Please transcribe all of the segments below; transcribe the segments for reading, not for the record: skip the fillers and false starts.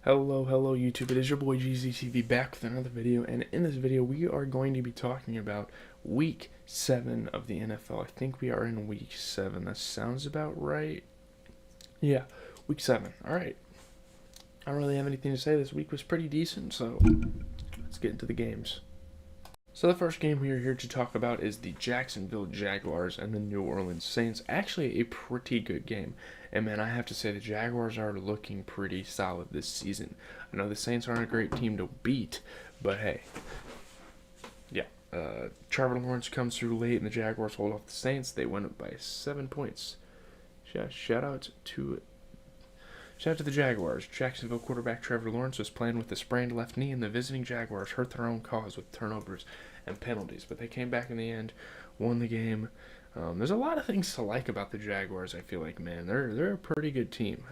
Hello YouTube, it is your boy GZTV back with another video, and in this video we are going to be talking about week 7 of the NFL. I think we are in week 7, that sounds about right. Yeah, week 7, alright. I don't really have anything to say, this week was pretty decent, so let's get into the games. So the first game we are here to talk about is the Jacksonville Jaguars and the New Orleans Saints. Actually a pretty good game. And man, I have to say the Jaguars are looking pretty solid this season. I know the Saints aren't a great team to beat, but hey. Yeah, Trevor Lawrence comes through late and the Jaguars hold off the Saints. They win it by 7 points. Shout out to the Jaguars. Jacksonville quarterback Trevor Lawrence was playing with a sprained left knee, and the visiting Jaguars hurt their own cause with turnovers and penalties. But they came back in the end, won the game. There's a lot of things to like about the Jaguars. I feel like, man, they're a pretty good team.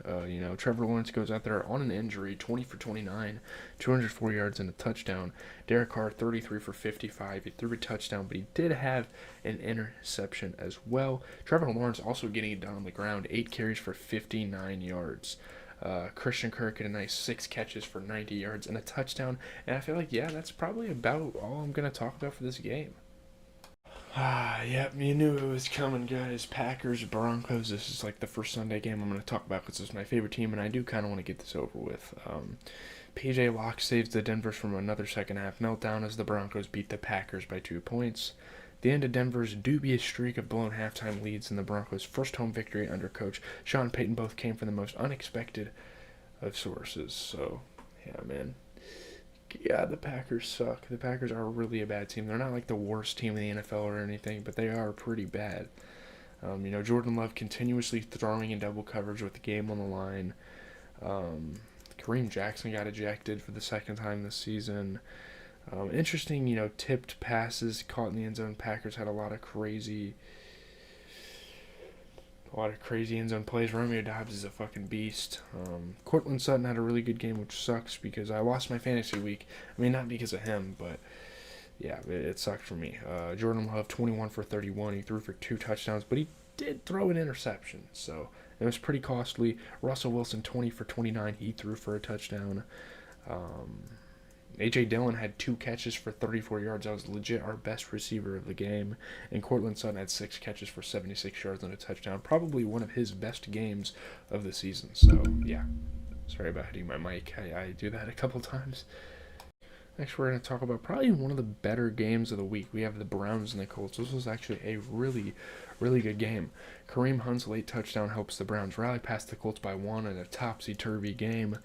Trevor Lawrence goes out there on an injury, 20 for 29, 204 yards and a touchdown. Derek Carr, 33 for 55. He threw a touchdown, but he did have an interception as well. Trevor Lawrence also getting it done on the ground, 8 carries for 59 yards. Christian Kirk had a nice 6 catches for 90 yards and a touchdown. And I feel like, yeah, that's probably about all I'm going to talk about for this game. Yep, you knew it was coming, guys. Packers, Broncos. This is like the first Sunday game I'm going to talk about because it's my favorite team, and I do kind of want to get this over with. PJ Locke saves the Denvers from another second half meltdown as the Broncos beat the Packers by 2 points. The end of Denver's dubious streak of blown halftime leads and the Broncos' first home victory under coach Sean Payton both came from the most unexpected of sources. So, yeah, man. Yeah, the Packers suck. The Packers are really a bad team. They're not like the worst team in the NFL or anything, but they are pretty bad. Jordan Love continuously throwing in double coverage with the game on the line. Kareem Jackson got ejected for the second time this season. Interesting, tipped passes caught in the end zone. Packers had a lot of crazy end zone plays. Romeo Doubs is a fucking beast. Courtland Sutton had a really good game, which sucks because I lost my fantasy week. I mean, not because of him, but yeah, it sucked for me. Jordan Love, 21 for 31. He threw for 2 touchdowns, but he did throw an interception, so it was pretty costly. Russell Wilson, 20 for 29. He threw for a touchdown. A.J. Dillon had 2 catches for 34 yards. That was legit our best receiver of the game. And Courtland Sutton had 6 catches for 76 yards and a touchdown. Probably one of his best games of the season. So, yeah. Sorry about hitting my mic. I do that a couple times. Next, we're going to talk about probably one of the better games of the week. We have the Browns and the Colts. This was actually a really, really good game. Kareem Hunt's late touchdown helps the Browns rally past the Colts by 1 in a topsy-turvy game.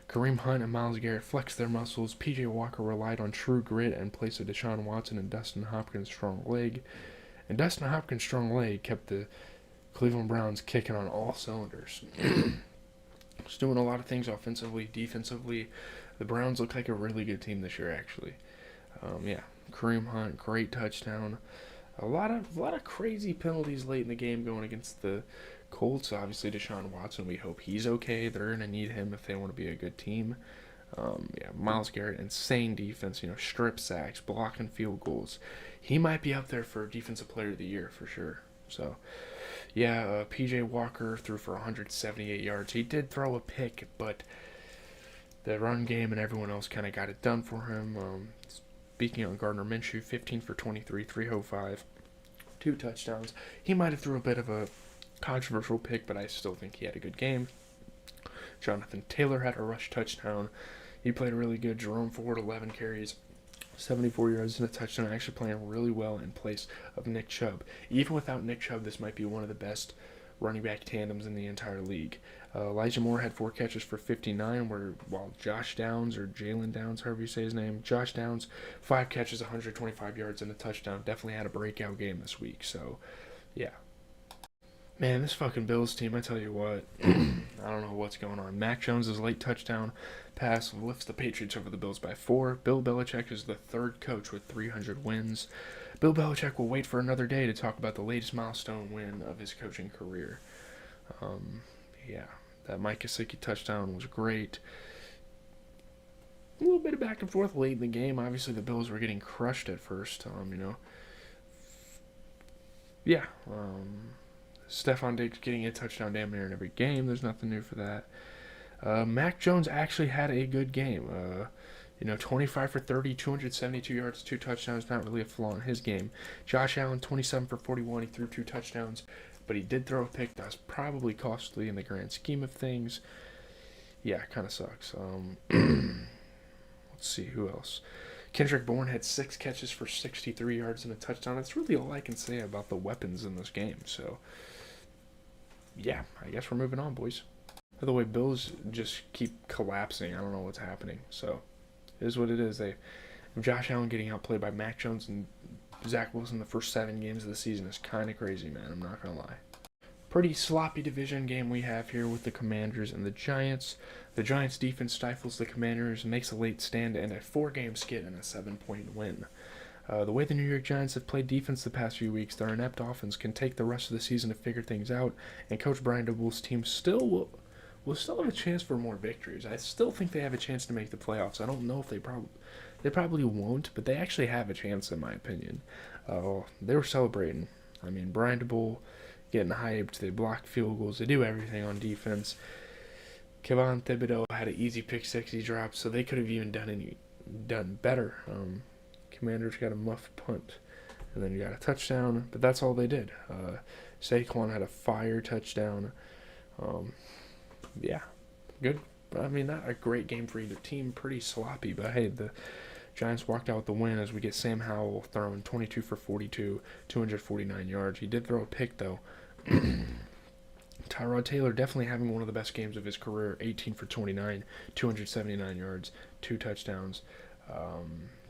Kareem Hunt and Myles Garrett flexed their muscles. P.J. Walker relied on true grit in place of Deshaun Watson and Dustin Hopkins' strong leg. And Dustin Hopkins' strong leg kept the Cleveland Browns kicking on all cylinders. Just doing a lot of things offensively, defensively. The Browns look like a really good team this year, actually. Kareem Hunt, great touchdown. A lot of crazy penalties late in the game going against the Colts. Obviously, Deshaun Watson, we hope he's okay. They're going to need him if they want to be a good team. Myles Garrett, insane defense, strip sacks, blocking field goals. He might be up there for Defensive Player of the Year for sure. So, P.J. Walker threw for 178 yards. He did throw a pick, but the run game and everyone else kind of got it done for him. Speaking on Gardner Minshew, 15 for 23, 305, 2 touchdowns. He might have threw a bit of a controversial pick, but I still think he had a good game. Jonathan Taylor had a rush touchdown. He played really good. Jerome Ford, 11 carries, 74 yards and a touchdown, actually playing really well in place of Nick Chubb. Even without Nick Chubb, this might be one of the best running back tandems in the entire league. Elijah Moore had 4 catches for 59, while Josh Downs, or Jalen Downs, however you say his name, Josh Downs, 5 catches, 125 yards and a touchdown. Definitely had a breakout game this week, so yeah. Man, this fucking Bills team, I tell you what, I don't know what's going on. Mac Jones' late touchdown pass lifts the Patriots over the Bills by 4. Bill Belichick is the 3rd coach with 300 wins. Bill Belichick will wait for another day to talk about the latest milestone win of his coaching career. That Mike Gesicki touchdown was great. A little bit of back and forth late in the game. Obviously, the Bills were getting crushed at first, Stephon Diggs getting a touchdown damn near in every game. There's nothing new for that. Mac Jones actually had a good game. 25 for 30, 272 yards, 2 touchdowns. Not really a flaw in his game. Josh Allen, 27 for 41. He threw 2 touchdowns, but he did throw a pick that was probably costly in the grand scheme of things. Yeah, kind of sucks. Let's see who else. Kendrick Bourne had 6 catches for 63 yards and a touchdown. That's really all I can say about the weapons in this game. So, yeah, I guess we're moving on, boys. By the way, Bills just keep collapsing. I don't know what's happening. So, it is what it is. Josh Allen getting outplayed by Mac Jones and Zach Wilson the first 7 games of the season is kind of crazy, man. I'm not going to lie. Pretty sloppy division game we have here with the Commanders and the Giants. The Giants' defense stifles the Commanders, makes a late stand, and a 4-game skid and a 7-point win. The way the New York Giants have played defense the past few weeks, their inept offense can take the rest of the season to figure things out, and Coach Brian Daboll's team still will still have a chance for more victories. I still think they have a chance to make the playoffs. I don't know if they probably won't, but they actually have a chance in my opinion. They were celebrating. I mean, Brian Daboll getting hyped. They block field goals. They do everything on defense. Kevon Thibodeau had an easy pick 6 he dropped, so they could have even done better. Commanders got a muff punt, and then you got a touchdown, but that's all they did. Saquon had a fire touchdown. Yeah, good. But I mean, not a great game for either team. Pretty sloppy, but hey, the Giants walked out with the win as we get Sam Howell throwing 22 for 42, 249 yards. He did throw a pick, though. Tyrod Taylor definitely having one of the best games of his career, 18 for 29, 279 yards, 2 touchdowns.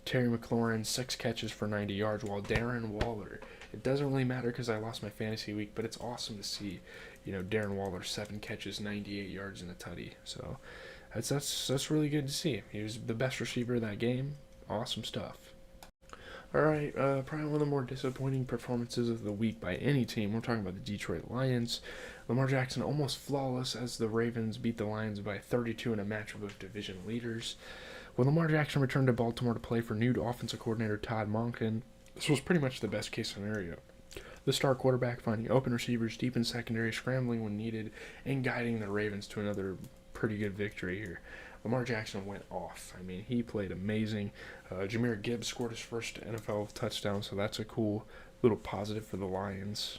Terry McLaurin, 6 catches for 90 yards, while Darren Waller, it doesn't really matter because I lost my fantasy week, but it's awesome to see, Darren Waller, 7 catches, 98 yards in a tutty. So that's really good to see. He was the best receiver of that game. Awesome stuff. All right, probably one of the more disappointing performances of the week by any team. We're talking about the Detroit Lions. Lamar Jackson almost flawless as the Ravens beat the Lions by 32 in a matchup of division leaders. When Lamar Jackson returned to Baltimore to play for new offensive coordinator Todd Monken, this was pretty much the best case scenario. The star quarterback finding open receivers deep in secondary, scrambling when needed, and guiding the Ravens to another pretty good victory here. Lamar Jackson went off. I mean, he played amazing. Jahmyr Gibbs scored his first NFL touchdown, so that's a cool little positive for the Lions.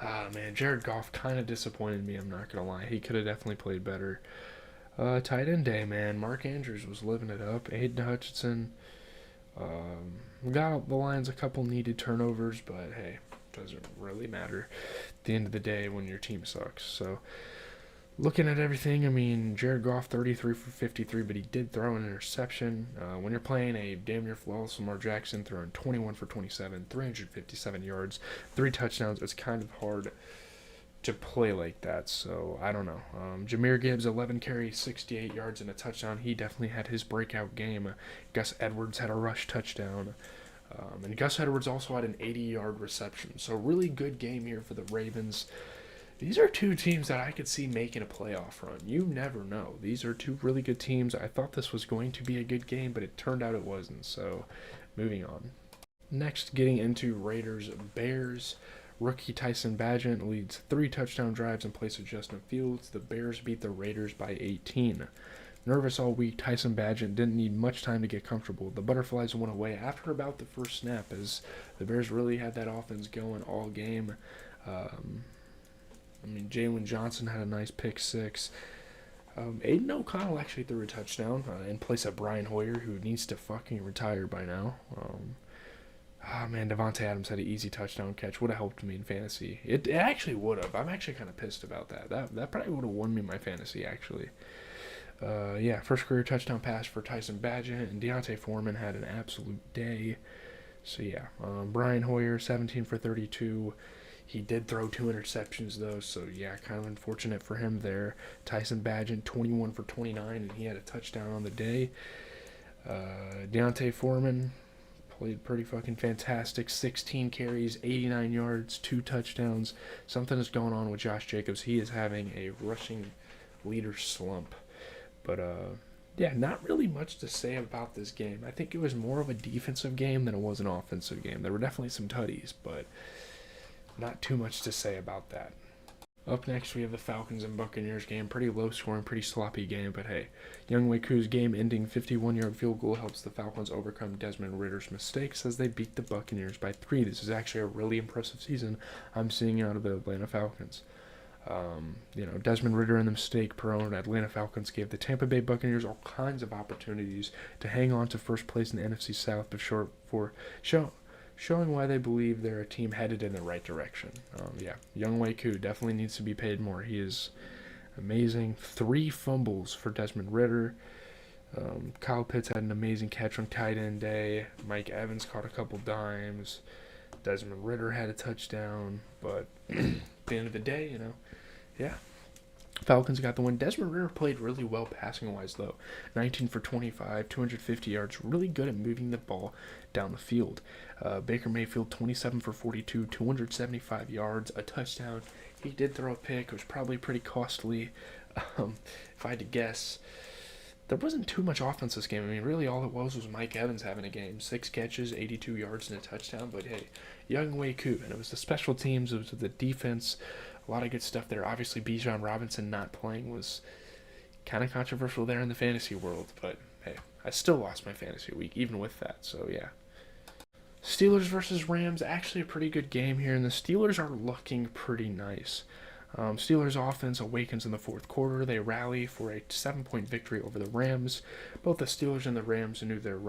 Man, Jared Goff kind of disappointed me, I'm not going to lie. He could have definitely played better. Tight end day, man. Mark Andrews was living it up. Aiden Hutchinson got the Lions a couple needed turnovers, but hey, doesn't really matter at the end of the day when your team sucks. So, looking at everything, I mean, Jared Goff 33 for 53, but he did throw an interception. When you're playing a damn near flawless Lamar Jackson throwing 21 for 27, 357 yards, 3 touchdowns, it's kind of hard to play like that, so I don't know. Jahmyr Gibbs, 11 carries, 68 yards and a touchdown. He definitely had his breakout game. Gus Edwards had a rush touchdown. And Gus Edwards also had an 80-yard reception. So really good game here for the Ravens. These are 2 teams that I could see making a playoff run. You never know. These are 2 really good teams. I thought this was going to be a good game, but it turned out it wasn't. So moving on. Next, getting into Raiders-Bears. Rookie Tyson Bagent leads 3 touchdown drives in place of Justin Fields. The Bears beat the Raiders by 18. Nervous all week, Tyson Bagent didn't need much time to get comfortable. The Butterflies went away after about the first snap as the Bears really had that offense going all game. Jalen Johnson had a nice pick 6. Aiden O'Connell actually threw a touchdown in place of Brian Hoyer, who needs to fucking retire by now. Devontae Adams had an easy touchdown catch. Would have helped me in fantasy. It actually would have. I'm actually kind of pissed about that. That probably would have won me my fantasy, actually. First career touchdown pass for Tyson Bagent, and Deontay Foreman had an absolute day. So, Brian Hoyer, 17 for 32. He did throw 2 interceptions, though, so, kind of unfortunate for him there. Tyson Bagent, 21 for 29, and he had a touchdown on the day. Deontay Foreman played pretty fucking fantastic. 16 carries, 89 yards, 2 touchdowns. Something is going on with Josh Jacobs. He is having a rushing leader slump. But, not really much to say about this game. I think it was more of a defensive game than it was an offensive game. There were definitely some tutties, but not too much to say about that. Up next, we have the Falcons and Buccaneers game. Pretty low scoring, pretty sloppy game, but hey, Younghoe Koo's game-ending 51-yard field goal helps the Falcons overcome Desmond Ridder's mistakes as they beat the Buccaneers by 3. This is actually a really impressive season I'm seeing out of the Atlanta Falcons. Desmond Ridder and the mistake-prone Atlanta Falcons gave the Tampa Bay Buccaneers all kinds of opportunities to hang on to first place in the NFC South before showing why they believe they're a team headed in the right direction. Younghoe Koo definitely needs to be paid more. He is amazing. 3 fumbles for Desmond Ridder. Kyle Pitts had an amazing catch on tight end day. Mike Evans caught a couple dimes. Desmond Ridder had a touchdown. But at the end of the day, Falcons got the win. Desmond Ridder played really well passing-wise, though. 19 for 25, 250 yards. Really good at moving the ball down the field. Baker Mayfield, 27 for 42, 275 yards, a touchdown. He did throw a pick. It was probably pretty costly. If I had to guess, there wasn't too much offense this game. I mean, really all it was Mike Evans having a game. 6 catches, 82 yards, and a touchdown. But, hey, Younghoe Koo. And it was the special teams. It was the defense. A lot of good stuff there. Obviously, Bijan Robinson not playing was kind of controversial there in the fantasy world. But, hey, I still lost my fantasy week, even with that. So, yeah. Steelers versus Rams, actually a pretty good game here, and the Steelers are looking pretty nice. Steelers offense awakens in the fourth quarter. They rally for a 7-point victory over the Rams. Both the Steelers and the Rams knew their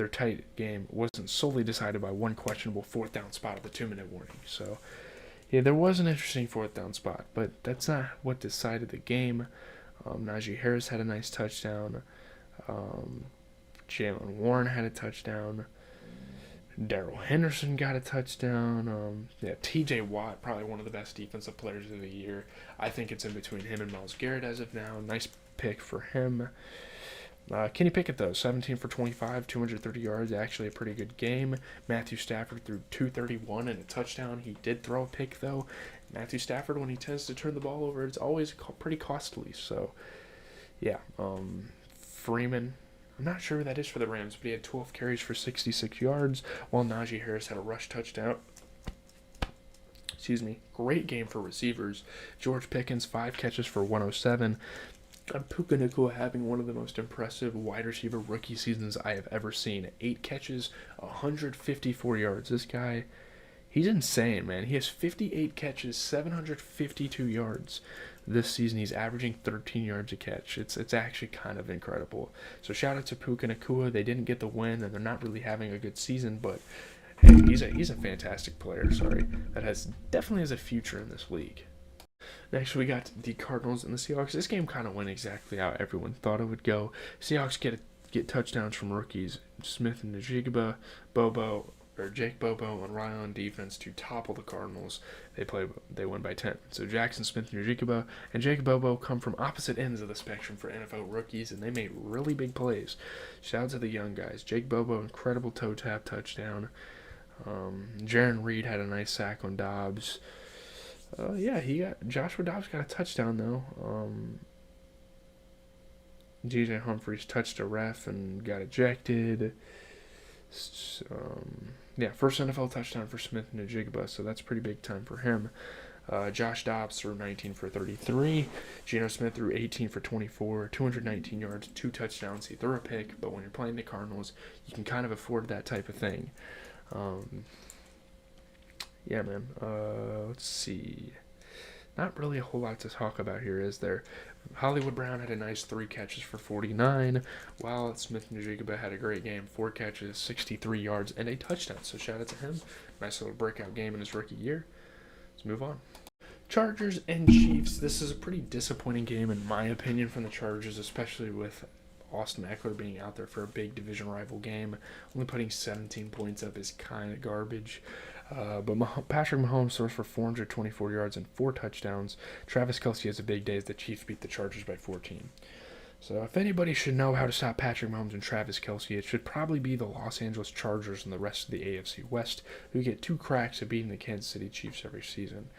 tight game wasn't solely decided by one questionable 4th down spot at the 2-minute warning. So, yeah, there was an interesting 4th down spot, but that's not what decided the game. Najee Harris had a nice touchdown. Jaylen Warren had a touchdown. Darrell Henderson got a touchdown. T.J. Watt, probably one of the best defensive players of the year. I think it's in between him and Myles Garrett as of now. Nice pick for him. Kenny Pickett, though, 17 for 25, 230 yards. Actually a pretty good game. Matthew Stafford threw 231 and a touchdown. He did throw a pick, though. Matthew Stafford, when he tends to turn the ball over, it's always pretty costly. So, yeah. Freeman, I'm not sure who that is for the Rams, but he had 12 carries for 66 yards, while Najee Harris had a rush touchdown. Great game for receivers. George Pickens, 5 catches for 107. And Puka Nacua having one of the most impressive wide receiver rookie seasons I have ever seen. 8 catches, 154 yards. This guy, he's insane, man. He has 58 catches, 752 yards. This season, he's averaging 13 yards a catch. It's actually kind of incredible. So shout out to Puka Nacua. They didn't get the win, and they're not really having a good season, but hey, he's a fantastic player. That definitely has a future in this league. Next, we got the Cardinals and the Seahawks. This game kind of went exactly how everyone thought it would go. Seahawks get touchdowns from rookies Smith and Njigba, Jake Bobo and Ryan on defense to topple the Cardinals. They win by 10. So Jackson Smith and Njigba and Jake Bobo come from opposite ends of the spectrum for NFL rookies, and they made really big plays. Shout out to the young guys. Jake Bobo, incredible toe tap touchdown. Jaron Reed had a nice sack on Dobbs. Joshua Dobbs got a touchdown though. DJ Humphries touched a ref and got ejected. First NFL touchdown for Smith and Njigba, so that's pretty big time for him. Josh Dobbs threw 19 for 33. Geno Smith threw 18 for 24, 219 yards, 2 touchdowns. He threw a pick, but when you're playing the Cardinals, you can kind of afford that type of thing. Let's see. Not really a whole lot to talk about here, is there? Hollywood Brown had a nice 3 catches for 49, while Smith and Njigba had a great game, 4 catches, 63 yards, and a touchdown. So shout out to him. Nice little breakout game in his rookie year. Let's move on. Chargers and Chiefs. This is a pretty disappointing game in my opinion from the Chargers, especially with Austin Eckler being out there for a big division rival game. Only putting 17 points up is kind of garbage. But Patrick Mahomes throws for 424 yards and 4 touchdowns. Travis Kelce has a big day as the Chiefs beat the Chargers by 14. So if anybody should know how to stop Patrick Mahomes and Travis Kelce, it should probably be the Los Angeles Chargers and the rest of the AFC West, who get 2 cracks at beating the Kansas City Chiefs every season.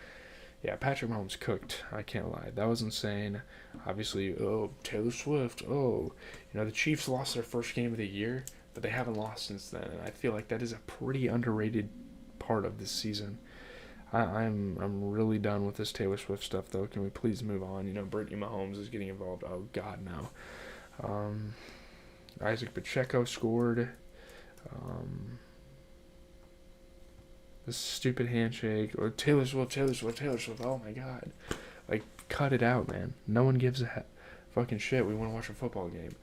Yeah, Patrick Mahomes cooked. I can't lie. That was insane. Obviously, Taylor Swift. The Chiefs lost their first game of the year, but they haven't lost since then. And I feel like that is a pretty underrated part of this season. I'm really done with this Taylor Swift stuff, though. Can we please move on? Brittany Mahomes is getting involved. Oh, God, no. Um, Isaac Pacheco scored. Um, this stupid handshake. Or Taylor Swift, Taylor Swift, Taylor Swift. Oh, my God. Like, cut it out, man. No one gives a fucking shit. We want to watch a football game.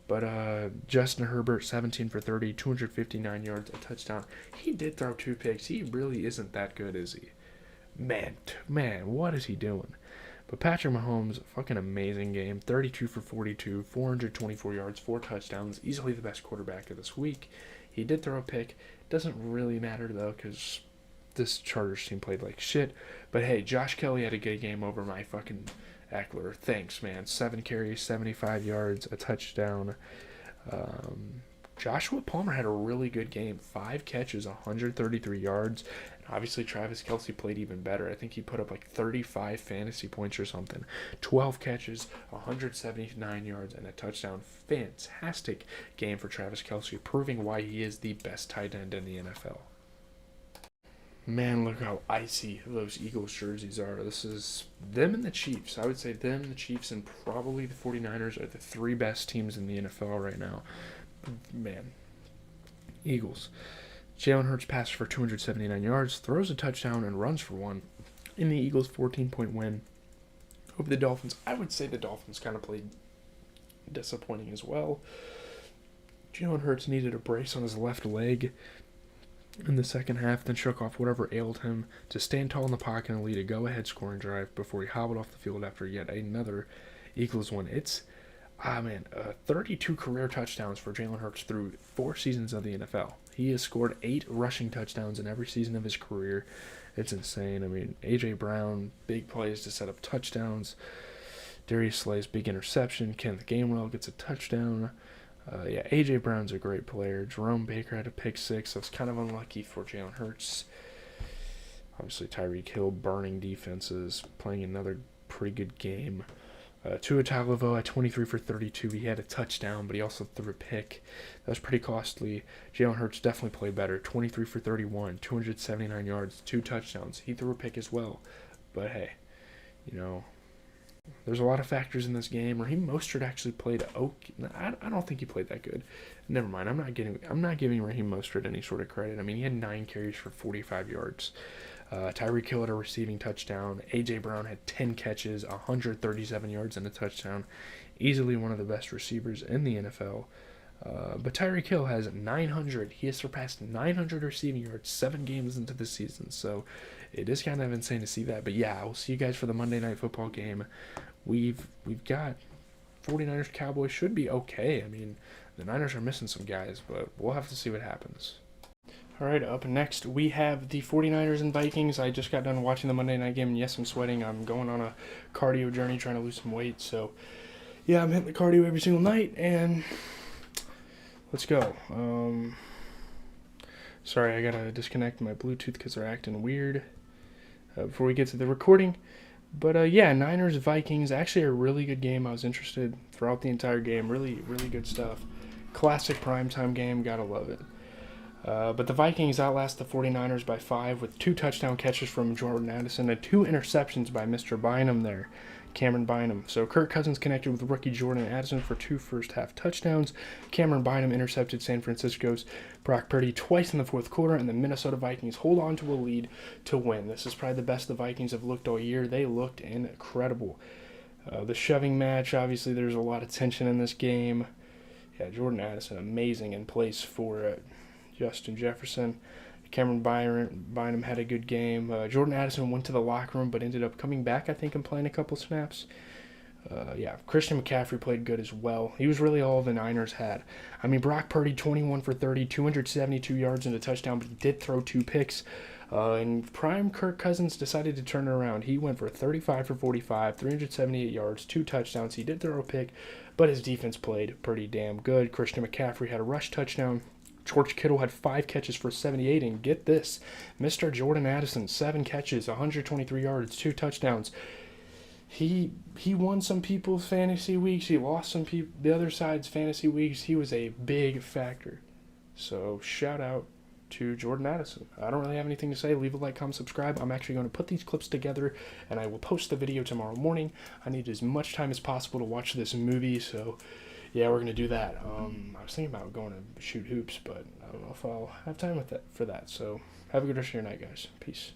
But Justin Herbert, 17 for 30, 259 yards, a touchdown. He did throw 2 picks. He really isn't that good, is he? Man, what is he doing? But Patrick Mahomes, fucking amazing game. 32 for 42, 424 yards, 4 touchdowns. Easily the best quarterback of this week. He did throw a pick. Doesn't really matter, though, because this Chargers team played like shit. But hey, Josh Kelly had a good game over my fucking Eckler. Thanks, man. 7 carries, 75 yards, a touchdown. Joshua Palmer had a really good game. 5 catches, 133 yards. And obviously, Travis Kelce played even better. I think he put up like 35 fantasy points or something. 12 catches, 179 yards, and a touchdown. Fantastic game for Travis Kelce, proving why he is the best tight end in the NFL. Man, look how icy those Eagles jerseys are. This is them and the Chiefs. I would say them, the Chiefs, and probably the 49ers are the 3 best teams in the NFL right now. Man, Eagles. Jalen Hurts passes for 279 yards, throws a touchdown, and runs for 1 in the Eagles' 14-point win over the Dolphins. I would say the Dolphins kind of played disappointing as well. Jalen Hurts needed a brace on his left leg in the second half, then shook off whatever ailed him to stand tall in the pocket and lead a go-ahead scoring drive before he hobbled off the field after yet another Eagles win. It's 32 career touchdowns for Jalen Hurts through 4 seasons of the NFL. He has scored 8 rushing touchdowns in every season of his career. It's insane. I mean, A.J. Brown, big plays to set up touchdowns. Darius Slay's big interception. Kenneth Gainwell gets a touchdown. A.J. Brown's a great player. Jerome Baker had a pick 6. So it's kind of unlucky for Jalen Hurts. Obviously, Tyreek Hill burning defenses, playing another pretty good game. Tua Tagovailoa at 23 for 32. He had a touchdown, but he also threw a pick. That was pretty costly. Jalen Hurts definitely played better. 23 for 31, 279 yards, 2 touchdowns. He threw a pick as well. But hey, there's a lot of factors in this game. Raheem Mostert actually played okay. I don't think he played that good. Never mind. I'm not giving Raheem Mostert any sort of credit. I mean, he had 9 carries for 45 yards. Tyreek Hill had a receiving touchdown. A.J. Brown had 10 catches, 137 yards, and a touchdown. Easily one of the best receivers in the NFL. But Tyreek Hill has 900. He has surpassed 900 receiving yards 7 games into the season. So it is kind of insane to see that. But yeah, we'll see you guys for the Monday Night Football game. We've got 49ers Cowboys should be okay. I mean, the Niners are missing some guys, but we'll have to see what happens. All right, up next, we have the 49ers and Vikings. I just got done watching the Monday night game, and yes, I'm sweating. I'm going on a cardio journey trying to lose some weight. So, yeah, I'm hitting the cardio every single night, and let's go. Sorry, I got to disconnect my Bluetooth because they're acting weird before we get to the recording. But, Niners, Vikings, actually a really good game. I was interested throughout the entire game. Really, really good stuff. Classic primetime game. Gotta love it. But the Vikings outlast the 49ers by 5 with 2 touchdown catches from Jordan Addison and 2 interceptions by Mr. Bynum there, Cameron Bynum. So Kirk Cousins connected with rookie Jordan Addison for 2 first-half touchdowns. Cameron Bynum intercepted San Francisco's Brock Purdy twice in the fourth quarter, and the Minnesota Vikings hold on to a lead to win. This is probably the best the Vikings have looked all year. They looked incredible. The shoving match, obviously there's a lot of tension in this game. Yeah, Jordan Addison, amazing in place for Justin Jefferson. Cameron Bynum had a good game. Jordan Addison went to the locker room but ended up coming back, I think, and playing a couple snaps. Christian McCaffrey played good as well. He was really all the Niners had. I mean, Brock Purdy, 21 for 30, 272 yards and a touchdown, but he did throw 2 picks. And prime Kirk Cousins decided to turn it around. He went for 35 for 45, 378 yards, 2 touchdowns. He did throw a pick, but his defense played pretty damn good. Christian McCaffrey had a rush touchdown. George Kittle had 5 catches for 78, and get this, Mr. Jordan Addison, 7 catches, 123 yards, 2 touchdowns. He won some people's fantasy weeks. He lost some the other side's fantasy weeks. He was a big factor. So shout out to Jordan Addison. I don't really have anything to say. Leave a like, comment, subscribe. I'm actually going to put these clips together, and I will post the video tomorrow morning. I need as much time as possible to watch this movie, so yeah, we're going to do that. I was thinking about going to shoot hoops, but I don't know if I'll have time for that. So have a good rest of your night, guys. Peace.